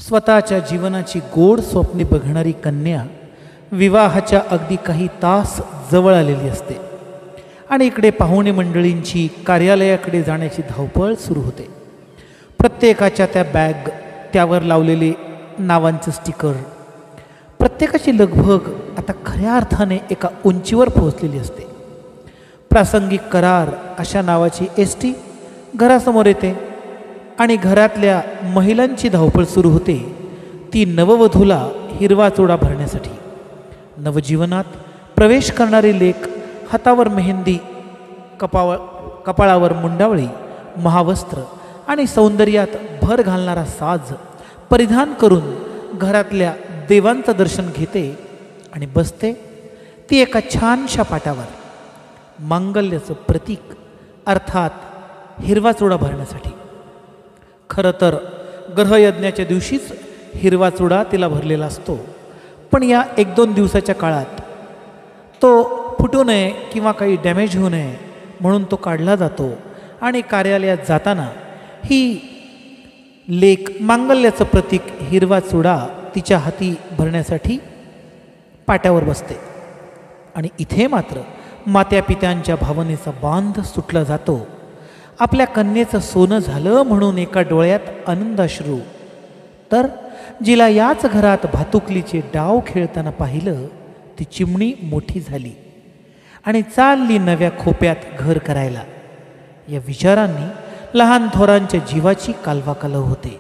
स्वतःच्या जीवनाची गोड स्वप्ने बघणारी कन्या विवाहाच्या अगदी काही तास जवळ आलेली असते आणि इकडे पाहुणे मंडळींची कार्यालयाकडे जाण्याची धावपळ सुरू होते. प्रत्येकाच्या त्या बॅग, त्यावर लावलेले नावांचं स्टिकर, प्रत्येकाची लगबग आता खऱ्या अर्थाने एका उंचीवर पोहोचलेली असते. प्रासंगिक करार अशा नावाची एसटी घरासमोर येते आणि घरातल्या महिलांची धावपळ सुरू होते ती नववधूला हिरवा चोडा भरण्यासाठी. नवजीवनात प्रवेश करणारी लेक हातावर मेहंदी, कपाळावर मुंडावळी, महावस्त्र आणि सौंदर्यात भर घालणारा साज परिधान करून घरातल्या देवांचं दर्शन घेते आणि बसते ती एका छानशा पाटावर मांगल्याचं प्रतीक अर्थात हिरवा चोडा भरण्यासाठी. खरं तर ग्रहयज्ञाच्या दिवशीच हिरवा चोडा तिला भरलेला असतो, पण या 1-2 दिवसाच्या काळात तो फुटू नये किंवा काही डॅमेज होऊ नये म्हणून तो काढला जातो आणि कार्यालयात जाताना ही लेक मांगल्याचं प्रतीक हिरवा चोडा तिच्या हाती भरण्यासाठी पाट्यावर बसते. आणि इथे मात्र मात्यापित्यांच्या भावनेचा बांध सुटला जातो. आपल्या कन्येचं सोनं झालं म्हणून एका डोळ्यात आनंदाश्रू, तर जिला याच घरात भातुकलीचे डाव खेळताना पाहिलं ती चिमणी मोठी झाली आणि चालली नव्या खोप्यात घर करायला. या विचारांनी लहान थोरांच्या जीवाची कालवाकालव होते.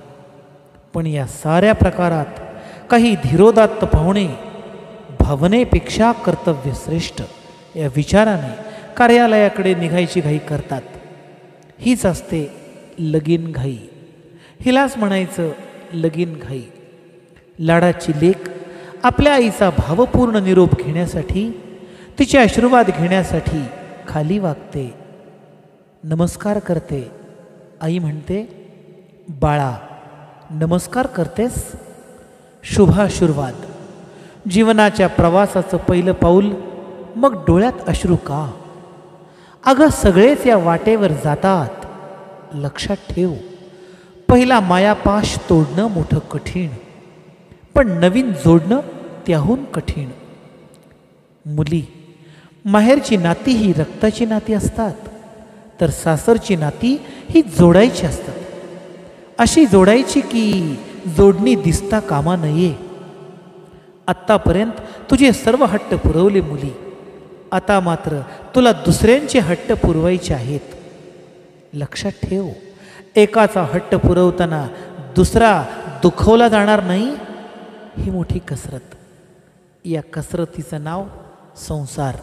पण या साऱ्या प्रकारात काही धीरोदात्त पाहुणे भावनेपेक्षा कर्तव्य श्रेष्ठ या विचाराने कार्यालयाकडे निघायची घाई करतात. हीच असते लगीन घाई. हिलाच म्हणायचं लगीन घाई. लाडाची लेक आपल्या आईचा भावपूर्ण निरोप घेण्यासाठी, तिचे आशीर्वाद घेण्यासाठी खाली वागते, नमस्कार करते. आई म्हणते, बाळा नमस्कार करतेस? शुभाशीर्वाद. जीवनाच्या प्रवासाचं पहिलं पाऊल, मग डोळ्यात अश्रू का? अगं सगळेच या वाटेवर जातात. लक्षात ठेव, पहिला मायापाश तोडणं मोठं कठीण, पण नवीन जोडणं त्याहून कठीण. मुली, माहेरची नाती ही रक्ताची नाती असतात, तर सासरची नाती ही जोडायची असतात. अशी जोडायची की जोडणी दिसता कामा नये. आत्तापर्यंत तुझे सर्व हट्ट पुरवले मुली, आता मात्र तुला दुसऱ्यांचे हट्ट पुरवायचे आहेत. लक्षात ठेव, एकाचा हट्ट पुरवताना दुसरा दुखवला जाणार नाही. ही मोठी कसरत. या कसरतीचं नाव संसार.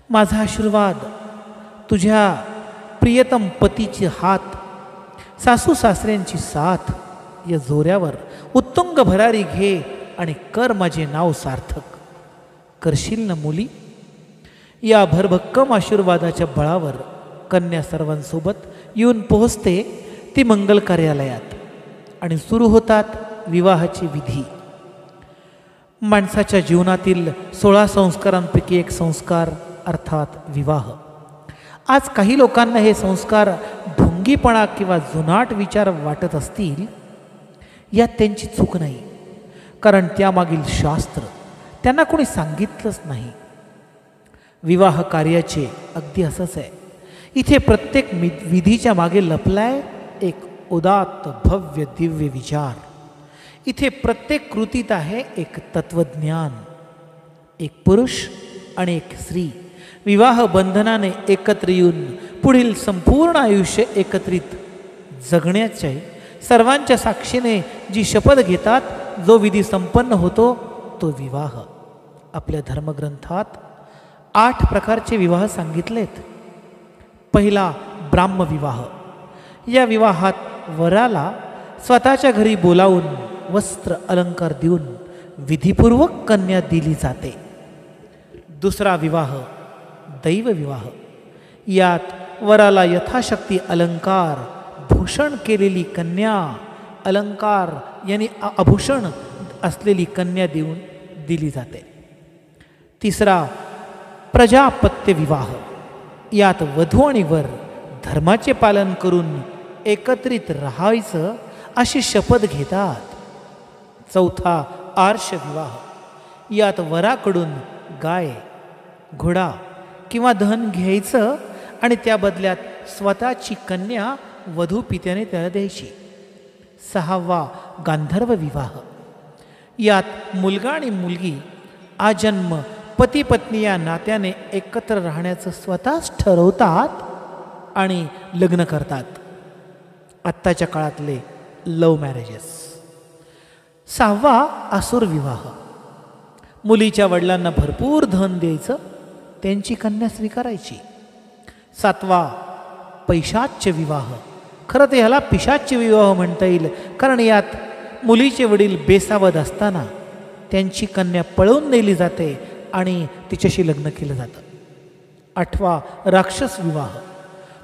माझा आशीर्वाद, तुझ्या प्रियतम पतीचे हात, सासू सासऱ्यांची साथ या जोऱ्यावर उत्तुंग भरारी घे आणि कर माझे नाव सार्थक. करशील ना मुली? या भरभक्कम आशीर्वादाच्या बळावर कन्या सर्वांसोबत येऊन पोहोचते ती मंगल कार्यालयात आणि सुरू होतात विवाहाची विधी. माणसाच्या जीवनातील 16 संस्कारांपैकी एक संस्कार अर्थात विवाह. आज काही लोकांना हे संस्कार ढोंगीपणा किंवा जुनाट विचार वाटत असतील. यात त्यांची चूक नाही, कारण त्यामागील शास्त्र त्यांना कोणी सांगितलंच नाही. विवाह कार्याचे अगदी असंच आहे. इथे प्रत्येक विधीच्या मागे लपलाय एक उदात्त भव्य दिव्य विचार. इथे प्रत्येक कृतीत आहे एक तत्वज्ञान. एक पुरुष आणि एक स्त्री विवाह बंधनाने एकत्र येऊन पुढील संपूर्ण आयुष्य एकत्रित जगण्याचे सर्वांच्या साक्षीने जी शपथ घेतात, जो विधी संपन्न होतो तो विवाह. आपल्या धर्मग्रंथात 8 प्रकारचे विवाह सांगितलेत. पहिला ब्राह्मविवाह. या विवाहात वराला स्वतःच्या घरी बोलावून वस्त्र अलंकार देऊन विधिपूर्वक कन्या दिली जाते. दुसरा विवाह दैवविवाह. यात वराला यथाशक्ती अलंकार, भूषण केलेली कन्या, अलंकार यानी आभूषण असलेली कन्या देऊन दिली जाते. तिसरा प्रजापत्य विवाह. यात वधू आणि वर धर्माचे पालन करून एकत्रित राहायचं अशी शपथ घेतात. चौथा आर्ष विवाह. यात वराकडून गाय, घोडा किंवा धन घ्यायचं आणि त्या बदल्यात स्वतःची कन्या वधू पित्याने त्याला द्यायची. सहावा गांधर्व विवाह. यात मुलगा आणि मुलगी आजन्म पती पत्नी या नात्याने एकत्र राहण्याचं स्वतःच ठरवतात आणि लग्न करतात. आत्ताच्या काळातले लव्ह मॅरेजेस. सहावा आसुर विवाह. मुलीच्या वडिलांना भरपूर धन द्यायचं, त्यांची कन्या स्वीकारायची. सातवा पैशाच्य विवाह. खरं तर ह्याला पिशाच्य विवाह म्हणता येईल, कारण यात मुलीचे वडील बेसावध असताना त्यांची कन्या पळवून नेली जाते आणि तिच्याशी लग्न केलं जातं. आठवा राक्षस विवाह.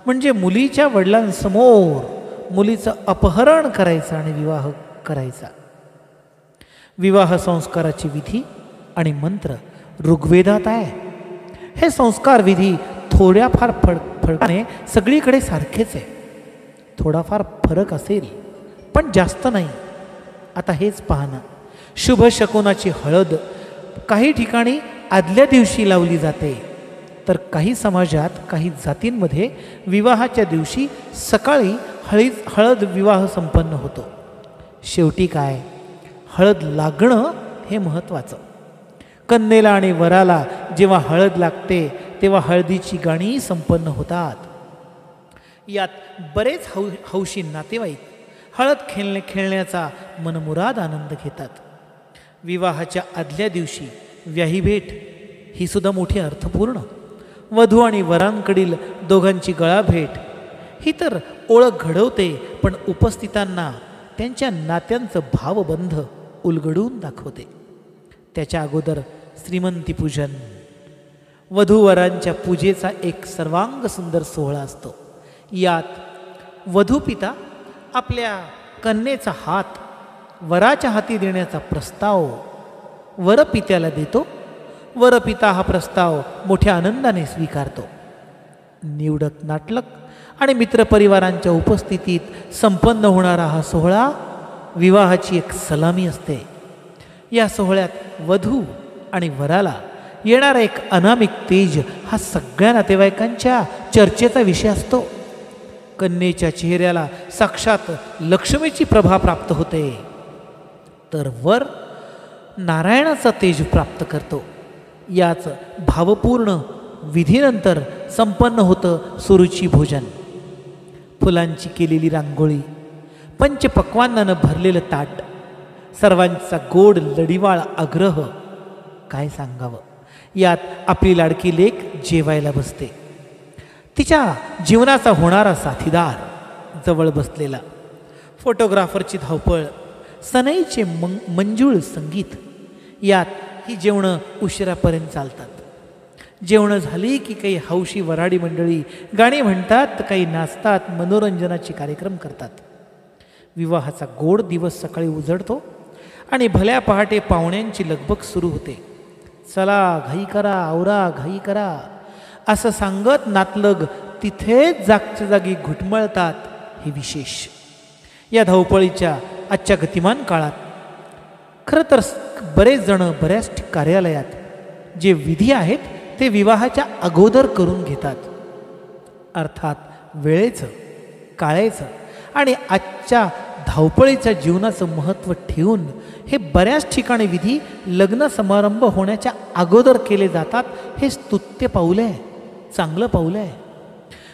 म्हणजे मुलीच्या वडिलांसमोर मुलीचं अपहरण करायचं आणि विवाह करायचा. विवाह संस्काराची विधी आणि मंत्र ऋग्वेदात आहे. हे संस्कार विधी थोड्याफार फरकाने सगळीकडे सारखेच आहे. थोडाफार फरक असेल पण जास्त नाही. आता हेच पाहणं, शुभ शकुनाची हळद काही ठिकाणी आदल्या दिवशी लावली जाते, तर काही समाजात काही जातींमध्ये विवाहाच्या दिवशी सकाळी हळद विवाह संपन्न होतो. शेवटी काय, हळद लागणं हे महत्त्वाचं. कन्येला आणि वराला जेव्हा हळद लागते तेव्हा हळदीची गाणी संपन्न होतात. यात बरेच हौशी नातेवाईक हळद खेळण्याचा मनमुराद आनंद घेतात. विवाहाच्या आदल्या दिवशी व्याहीभेट ही सुद्धा मोठी अर्थपूर्ण. वधू आणि वरांकडील दोघांची गळाभेट ही तर ओळख घडवते, पण उपस्थितांना त्यांच्या नात्यांचं भावबंध उलगडून दाखवते. त्याच्या अगोदर श्रीमंतीपूजन, वधूवरांच्या पूजेचा एक सर्वांग सुंदर सोहळा असतो. यात वधूपिता आपल्या कन्येचा हात वराच्या हाती देण्याचा प्रस्ताव वरपित्याला देतो. वरपिता हा प्रस्ताव मोठ्या आनंदाने स्वीकारतो. निवडक नाटक आणि मित्रपरिवारांच्या उपस्थितीत संपन्न होणारा हा सोहळा विवाहाची एक सलामी असते. या सोहळ्यात वधू आणि वराला येणारा एक अनामिक तेज हा सगळ्या नातेवाईकांच्या चर्चेचा विषय असतो. कन्येच्या चेहऱ्याला साक्षात लक्ष्मीची प्रभा प्राप्त होते, तर वर नारायणाचा तेज प्राप्त करतो. याच भावपूर्ण विधीनंतर संपन्न होतं सुरुची भोजन. फुलांची केलेली रांगोळी, पंचपक्वान्नानं भरलेलं ताट, सर्वांचा गोड लढीवाळ आग्रह, काय सांगावं. यात आपली लाडकी लेक जेवायला बसते. तिच्या जीवनाचा होणारा साथीदार जवळ बसलेला, फोटोग्राफरची धावपळ, सनईचे मंजूळ संगीत. यात ही जेवणं उशिरापर्यंत चालतात. जेवणं झाली की काही हौशी वराडी मंडळी गाणी म्हणतात, काही नाचतात, मनोरंजनाचे कार्यक्रम करतात. विवाहाचा गोड दिवस सकाळी उजडतो आणि भल्या पहाटे पाहुण्यांची लगबग सुरू होते. चला घाई करा, आवरा, घाई करा असं सांगत नातलग तिथेच जागच्या जागी घुटमळतात. हे विशेष या धावपळीच्या आजच्या गतिमान काळात. खरं तर बरेच जण बऱ्याच कार्यालयात जे विधी आहेत ते विवाहाच्या अगोदर करून घेतात. अर्थात वेळेचं, काळेचं आणि आजच्या धावपळीच्या जीवनाचं महत्त्व ठेवून हे बऱ्याच ठिकाणी विधी लग्न समारंभ होण्याच्या अगोदर केले जातात. हे स्तुत्य पाऊल आहे, चांगलं पाऊल आहे.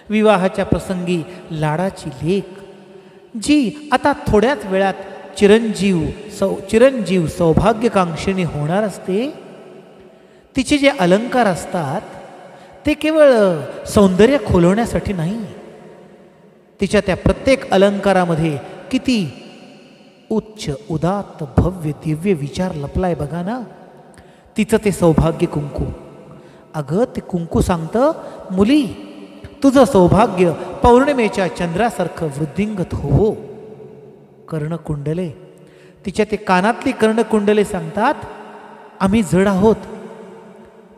विवाहाच्या प्रसंगी लाडाची लेक जी आता थोड्याच वेळात चिरंजीव सौभाग्यकांक्षिणी होणार असते, तिचे जे अलंकार असतात ते केवळ सौंदर्य खोलवण्यासाठी नाही. तिच्या त्या प्रत्येक अलंकारामध्ये किती उच्च, उदात्त, भव्य, दिव्य विचार लपलाय बघा ना. तिचं ते सौभाग्य कुंकू. अगं ते कुंकू सांगतं, मुली तुझं सौभाग्य पौर्णिमेच्या चंद्रासारखं वृद्धिंगत हो. कर्णकुंडले, तिच्या ते कानातली कर्णकुंडले सांगतात, आम्ही जड आहोत,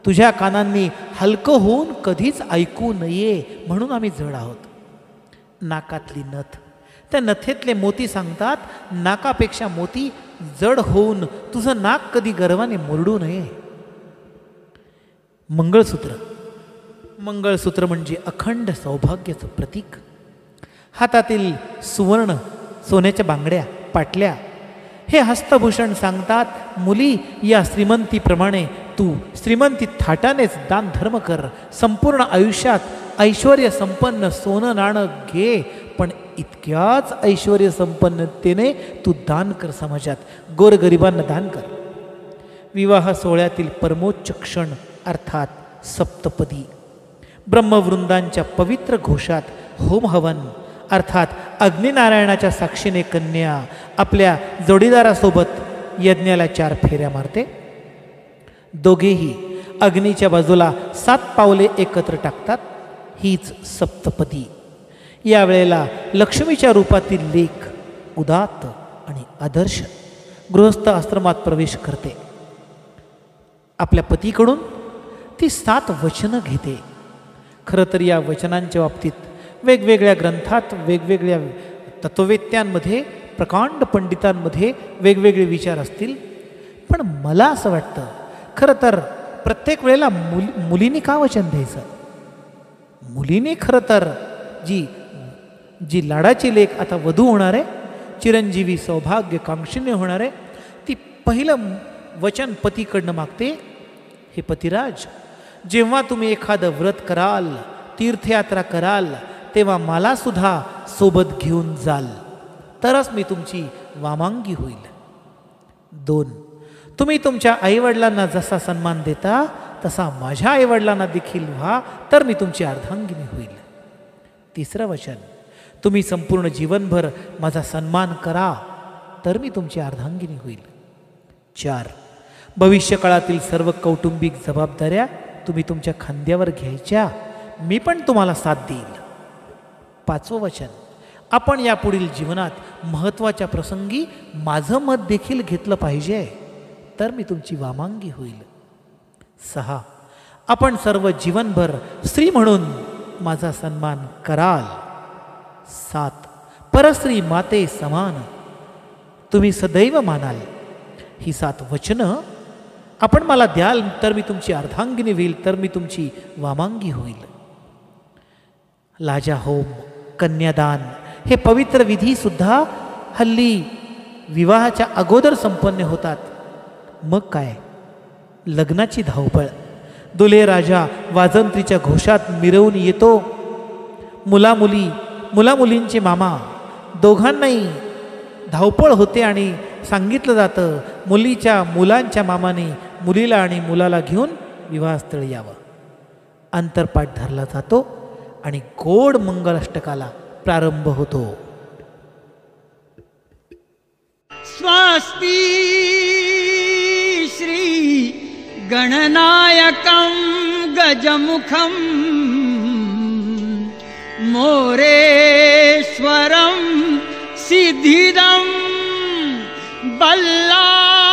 तुझ्या कानांनी हलकं होऊन कधीच ऐकू नये म्हणून आम्ही जड आहोत. नाकातली नथ, त्या नथेतले मोती सांगतात, नाकापेक्षा मोती जड होऊन तुझं नाक कधी गर्वाने मुरडू नये. मंगळसूत्र. मंगळसूत्र म्हणजे अखंड सौभाग्याचं प्रतीक. हातातील सुवर्ण, सोन्याच्या बांगड्या, पाटल्या हे हस्तभूषण सांगतात, मुली या श्रीमंतीप्रमाणे तू श्रीमंती थाटानेच दान धर्म कर. संपूर्ण आयुष्यात ऐश्वर्य संपन्न सोनं नाणं घे, पण इतक्याच ऐश्वर्य संपन्नतेने तू दान कर. समाजात गोरगरिबांना दान कर. विवाह सोहळ्यातील परमोच्च क्षण अर्थात सप्तपदी. ब्रह्मवृंदांच्या पवित्र घोषात होम हवन अर्थात अग्निनारायणाच्या साक्षीने कन्या आपल्या जोडीदारासोबत यज्ञाला 4 फेऱ्या मारते. दोघेही अग्नीच्या बाजूला 7 पावले एकत्र टाकतात. हीच सप्तपदी. यावेळेला लक्ष्मीच्या रूपातील लेक उदात्त आणि आदर्श गृहस्थ आश्रमात प्रवेश करते. आपल्या पतीकडून ती 7 वचनं घेते. खरं तर या वचनांच्या बाबतीत वेगवेगळ्या ग्रंथात वेगवेगळ्या तत्ववेत्यांमध्ये प्रकांड पंडितांमध्ये वेगवेगळे विचार असतील, पण मला असं वाटतं खरं तर प्रत्येक वेळेला मुलींनी का वचन द्यायचं. मुलींनी खरं तर जी लाडाची लेक आता वधू होणार आहे, चिरंजीवी सौभाग्य कांक्षिणी होणार आहे, ती पहिलं वचन पतीकडनं मागते. हे पतिराज, जेव्हा तुम्ही एखादं व्रत कराल, तीर्थयात्रा कराल, तेव्हा मला सुद्धा सोबत घेऊन जाल, तरच मी तुमची वामांगी होईल. 2, तुम्ही तुमच्या आईवडिलांना जसा सन्मान देता तसा माझ्या आईवडिलांना देखील व्हा, तर मी तुमची अर्धांगिनी होईल. 3रं वचन, तुम्ही संपूर्ण जीवनभर माझा सन्मान करा, तर मी तुमची अर्धांगिनी होईल. 4, भविष्यकाळातील सर्व कौटुंबिक जबाबदाऱ्या तुम्ही तुमच्या खांद्यावर घ्यायच्या, मी पण तुम्हाला साथ देईल. 5वं वचन, आपण यापुढील जीवनात महत्त्वाच्या प्रसंगी माझं मत देखील घेतलं पाहिजे, तर मी तुमची वामांगी होईल. 6, आपण सर्व जीवनभर स्त्री म्हणून माझा सन्मान कराल. 7, परस्त्री माते समान तुम्ही सदैव मानाल. ही 7 वचनं आपण मला द्याल, तर मी तुमची अर्धांगिनी होईल, तर मी तुमची वामांगी होईल. लाजा होम, कन्यादान हे पवित्र विधी सुद्धा हल्ली विवाहाच्या अगोदर संपन्न होतात. मग काय लग्नाची धावपळ. दुल्हे राजा वाजंत्रीच्या घोषात मिरवून येतो. मुलामुलींचे मामा दोघांनाही धावपळ होते आणि सांगितलं जातं मुलांच्या मामाने मुलीला आणि मुलाला घेऊन विवाहस्थळी यावं. अंतरपाठ धरला जातो आणि गोड मंगलाष्टकाला प्रारंभ होतो. स्वस्ति श्री गणनायकं गजमुखं मोरेश्वरं सिद्धिदं बल्लाळो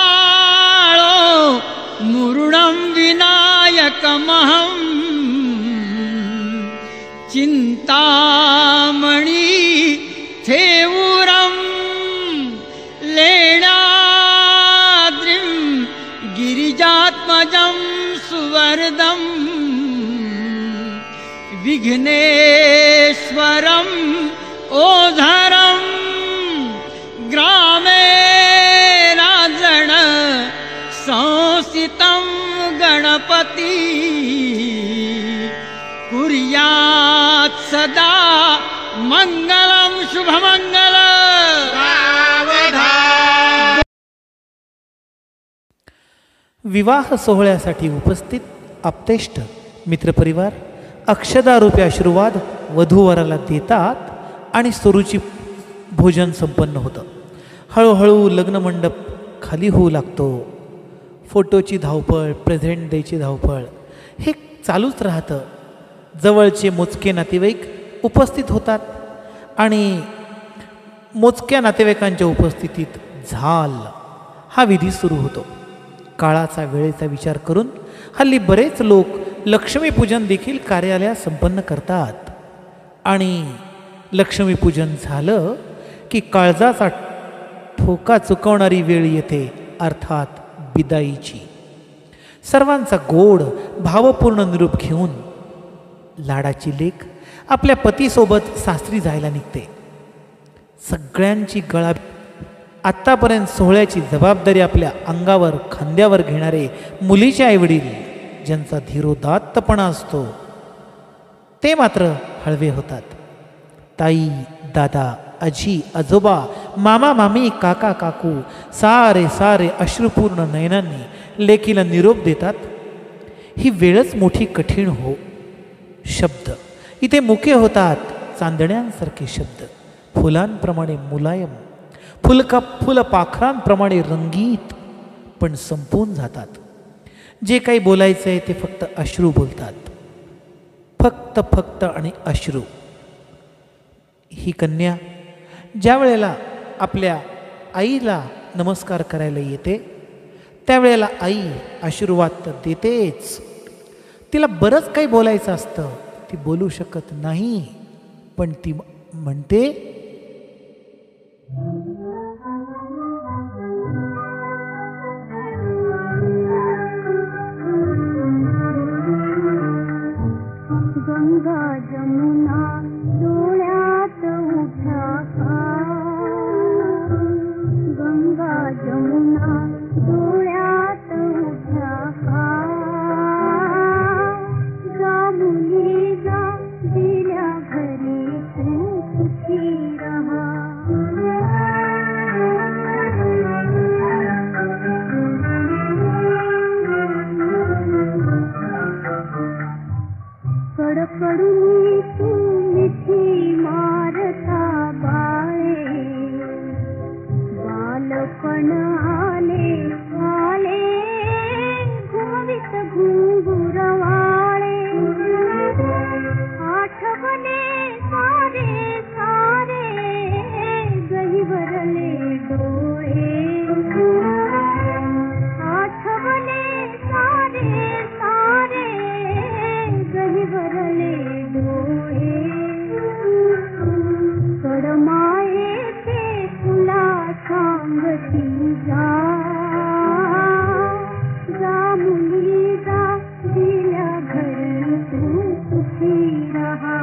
मुरुडं विनायकमहं चिंतामणि थेवुरं लेणाद्रिं गिरिजात्मजं सुवर्दं विघ्नेश्वरं ओझरं ग्रामे राजन संस्थितं गणपति कुर्यात् सदा मंगलम शुभमंगल. विवाह सोहळ्यासाठी उपस्थित आप्तेष्ट मित्रपरिवार अक्षदारूपी आशीर्वाद वधूवराला देतात आणि सुरुची भोजन संपन्न होतं. हळूहळू लग्नमंडप खाली होऊ लागतो. फोटोची धावपळ, प्रेझेंट द्यायची धावपळ हे चालूच राहतं. जवळचे मोजके नातेवाईक उपस्थित होतात आणि मोजक्या नातेवाईकांच्या उपस्थितीत झाल हा विधी सुरू होतो. काळाचा वेळेचा विचार करून हल्ली बरेच लोक लक्ष्मीपूजन देखील कार्यालयात संपन्न करतात. आणि लक्ष्मीपूजन झालं की काळजाचा धोका चुकवणारी वेळ येते, अर्थात बिदाईची. सर्वांचा गोड भावपूर्ण निरोप घेऊन लाडाची लेक आपल्या पतीसोबत सासरी जायला निघते. सगळ्यांची गळा आत्तापर्यंत सोहळ्याची जबाबदारी आपल्या अंगावर खांद्यावर घेणारे मुलीचे आईवडील, ज्यांचा धीरोदात्तपणा असतो, ते मात्र हळवे होतात. ताई, दादा, आजी, आजोबा, मामा, मामी, काका, काकू सारे सारे अश्रुपूर्ण नयनांनी लेकीला निरोप देतात. ही वेळच मोठी कठीण हो. शब्द इथे मुके होतात, चांदण्यांसारखे शब्द, फुलांप्रमाणे मुलायम, फुलपाखरांप्रमाणे रंगीत, पण संपून जातात. जे काही बोलायचं आहे ते फक्त अश्रू बोलतात. फक्त आणि अश्रू. ही कन्या ज्या वेळेला आपल्या आईला नमस्कार करायला येते, त्यावेळेला आई आशीर्वाद तर देतेच, तिला बरंच काही बोलायचं असतं, ती बोलू शकत नाही, पण ती म्हणते, गंगा जमुना डोळ्यात उठा का, गंगा जमुना डोळ्यात उठा का, जा मुली जा दिल्या घरी तू सुखी रहा. कडकडून तू मिठी मारता बाळे, बालपण आले आले घुमवीत घुंगुरवाळे, आठवले सारे सारे गहिवरले डोळे, आठवले सारे सारे गहिवरले डोळे, कडमायेचे तुला सांगती जा, जा मुली जा दिल्या घरी तू सुखी रहा.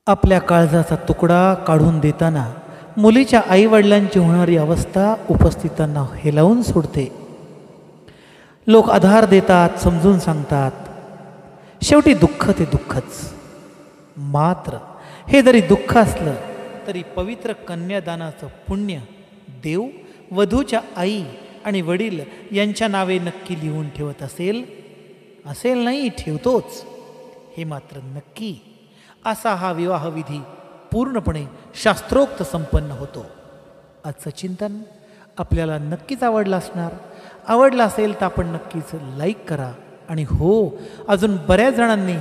आपल्या काळजाचा तुकडा काढून देताना मुलीच्या आईवडिलांची होणारी अवस्था उपस्थितांना हेलावून सोडते. लोक आधार देतात, समजून सांगतात, शेवटी दुःख ते दुःखच. मात्र हे जरी दुःख असलं तरी पवित्र कन्यादानाचं पुण्य देव वधूच्या आई आणि वडील यांच्या नावे नक्की लिहून ठेवत असेल नाही, ठेवतोच, हे मात्र नक्की. असा हा विवाहविधी पूर्णपणे शास्त्रोक्त संपन्न होतो. आजचं चिंतन आपल्याला नक्कीच आवडलं असणार. आवडलं असेल तर आपण नक्कीच लाईक करा. आणि हो, अजून बऱ्याच जणांनी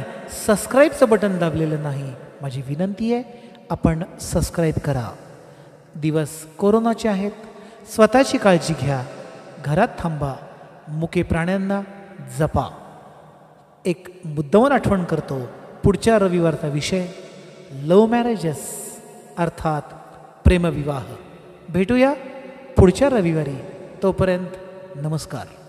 सबस्क्राईबचं बटन दाबलेलं नाही, माझी विनंती आहे आपण सबस्क्राईब करा. दिवस कोरोनाचे आहेत, स्वतःची काळजी घ्या, घरात थांबा, मुके प्राण्यांना जपा. एक मुद्दामून आठवण करतो, पुढच्या रविवारचा विषय लव्ह मॅरेजेस अर्थात प्रेमविवाह. भेटूया पुढच्या रविवारी. तोपर्यंत नमस्कार.